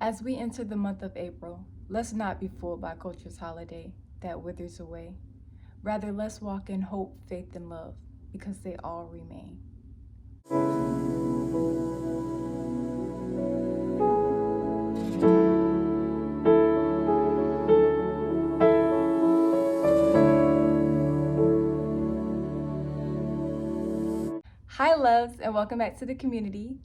As we enter the month of April, let's not be fooled by culture's holiday that withers away. Rather, let's walk in hope, faith, and love, because they all remain. Hi, loves, and welcome back to the community.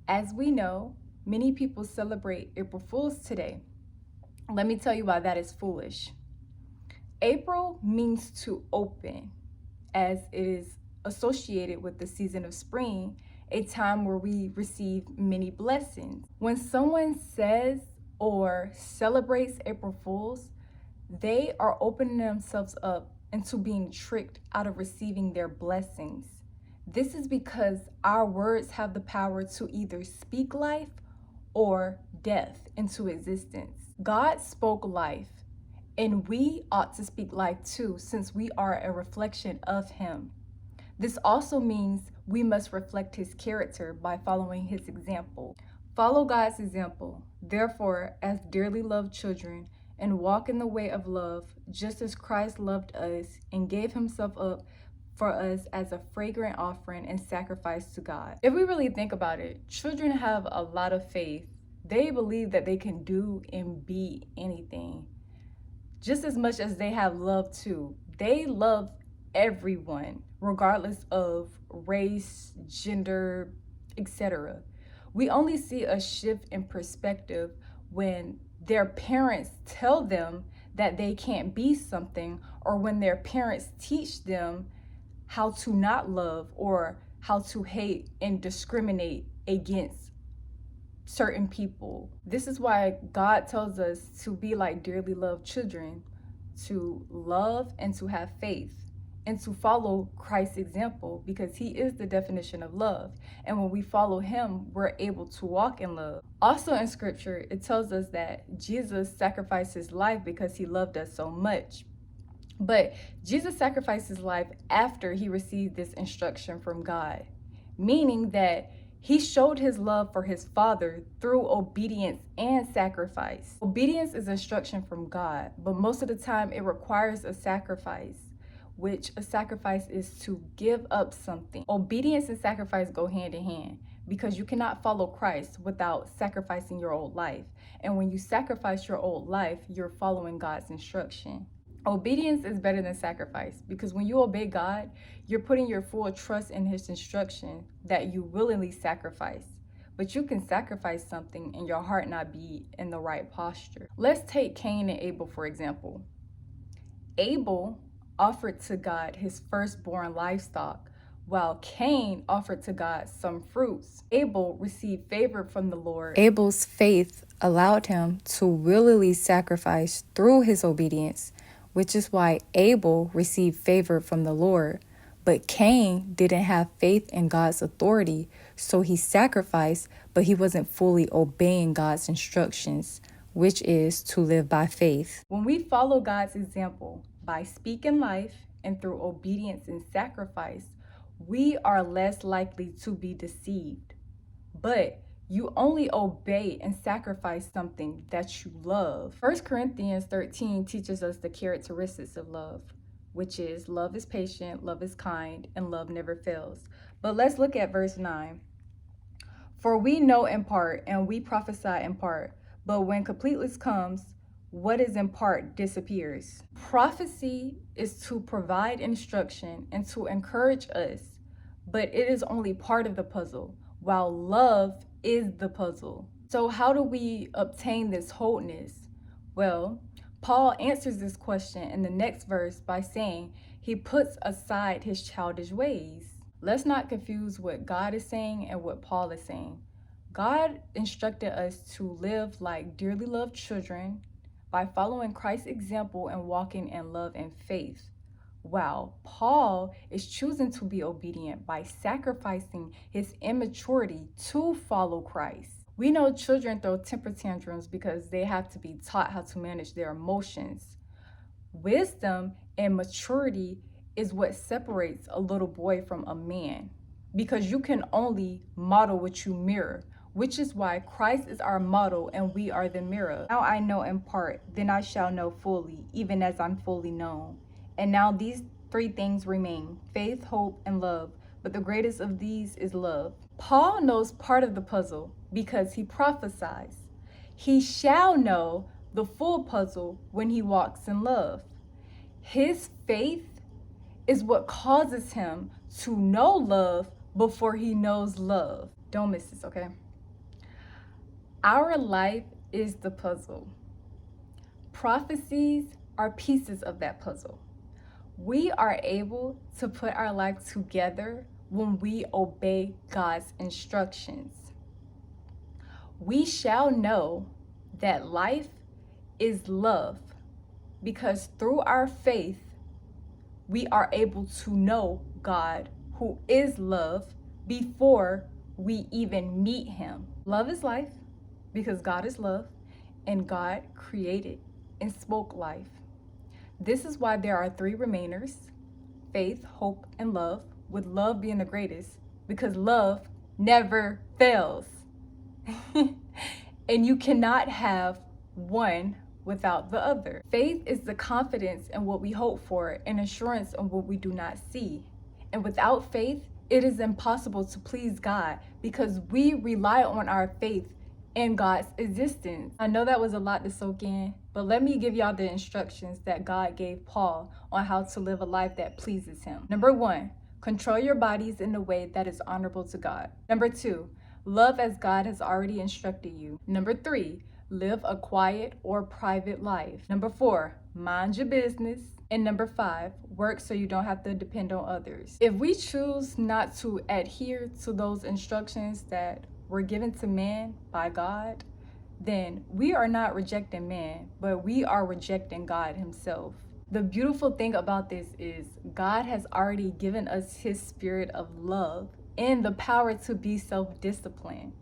As we know, many people celebrate April Fools today. Let me tell you why that is foolish. April means to open, as it is associated with the season of spring, a time where we receive many blessings. When someone says or celebrates April Fools, they are opening themselves up into being tricked out of receiving their blessings. This is because our words have the power to either speak life or death into existence. God spoke life, and we ought to speak life too, since we are a reflection of Him. This also means we must reflect His character by following His example. Follow God's example, therefore, as dearly loved children, and walk in the way of love, just as Christ loved us and gave Himself up for us as a fragrant offering and sacrifice to God. If we really think about it, children have a lot of faith. They believe that they can do and be anything, just as much as they have love too. They love everyone, regardless of race, gender, etc. We only see a shift in perspective when their parents tell them that they can't be something, or when their parents teach them how to not love or how to hate and discriminate against certain people. This is why God tells us to be like dearly loved children, to love and to have faith, and to follow Christ's example, because He is the definition of love. And when we follow Him, we're able to walk in love. Also in Scripture, it tells us that Jesus sacrificed His life because He loved us so much. But Jesus sacrificed His life after He received this instruction from God, meaning that He showed His love for His Father through obedience and sacrifice. Obedience is instruction from God, but most of the time it requires a sacrifice, which a sacrifice is to give up something. Obedience and sacrifice go hand in hand, because you cannot follow Christ without sacrificing your old life. And when you sacrifice your old life, you're following God's instruction. Obedience is better than sacrifice, because when you obey God, you're putting your full trust in His instruction that you willingly sacrifice. But you can sacrifice something and your heart not be in the right posture. Let's take Cain and Abel, for example. Abel offered to God his firstborn livestock, while Cain offered to God some fruits. Abel received favor from the Lord. Abel's faith allowed him to willingly sacrifice through his obedience, which is why Abel received favor from the Lord. But Cain didn't have faith in God's authority, so he sacrificed, but he wasn't fully obeying God's instructions, which is to live by faith. When we follow God's example by speaking life and through obedience and sacrifice, we are less likely to be deceived. But you only obey and sacrifice something that you love. 1 Corinthians 13 teaches us the characteristics of love, which is love is patient, love is kind, and love never fails. But let's look at verse 9. For we know in part, and we prophesy in part, but when completeness comes, what is in part disappears. Prophecy is to provide instruction and to encourage us, but it is only part of the puzzle, while love is the puzzle. So how do we obtain this wholeness? Well, Paul answers this question in the next verse by saying he puts aside his childish ways. Let's not confuse what God is saying and what Paul is saying. God instructed us to live like dearly loved children by following Christ's example and walking in love and faith, while Paul is choosing to be obedient by sacrificing his immaturity to follow Christ. We know children throw temper tantrums because they have to be taught how to manage their emotions. Wisdom and maturity is what separates a little boy from a man, because you can only model what you mirror, which is why Christ is our model and we are the mirror. Now I know in part, then I shall know fully, even as I'm fully known. And now these three things remain: faith, hope, and love. But the greatest of these is love. Paul knows part of the puzzle because he prophesies. He shall know the full puzzle when he walks in love. His faith is what causes him to know love before he knows love. Don't miss this, okay? Our life is the puzzle. Prophecies are pieces of that puzzle. We are able to put our life together when we obey God's instructions. We shall know that life is love because through our faith, we are able to know God, who is love, before we even meet him. Love is life because God is love and God created and spoke life. This is why there are three remainers: faith, hope, and love, with love being the greatest because love never fails. And you cannot have one without the other. Faith is the confidence in what we hope for and assurance on what we do not see. And without faith, it is impossible to please God because we rely on our faith in God's existence. I know that was a lot to soak in, but let me give y'all the instructions that God gave Paul on how to live a life that pleases him. Number 1, control your bodies in a way that is honorable to God. Number 2, love as God has already instructed you. Number 3, live a quiet or private life. Number 4, mind your business. And number 5, work so you don't have to depend on others. If we choose not to adhere to those instructions that were given to man by God, then we are not rejecting man, but we are rejecting God himself. The beautiful thing about this is God has already given us his spirit of love and the power to be self-disciplined.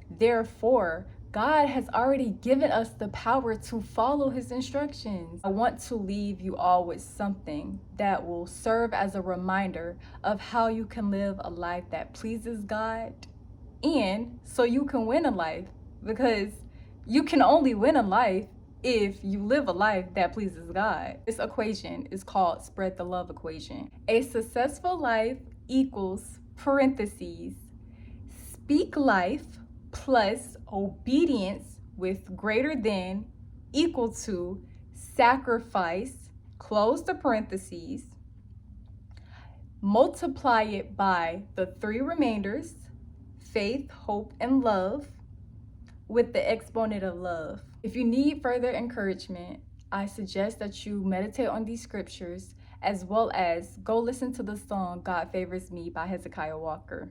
Therefore, God has already given us the power to follow his instructions. I want to leave you all with something that will serve as a reminder of how you can live a life that pleases God, and so you can win a life, because you can only win a life if you live a life that pleases God. This equation is called spread the love equation. A successful life equals parentheses speak life plus obedience with greater than equal to sacrifice, close the parentheses, multiply it by the three remainders: faith, hope, and love, with the exponent of love. If you need further encouragement, I suggest that you meditate on these scriptures, as well as go listen to the song God Favors Me by Hezekiah Walker.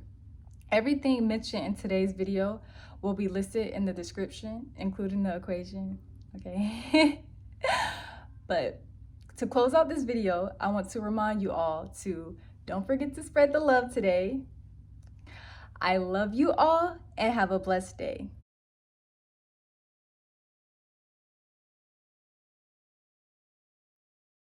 Everything mentioned in today's video will be listed in the description, including the equation, okay? But to close out this video, I want to remind you all to don't forget to spread the love today. I love you all and have a blessed day.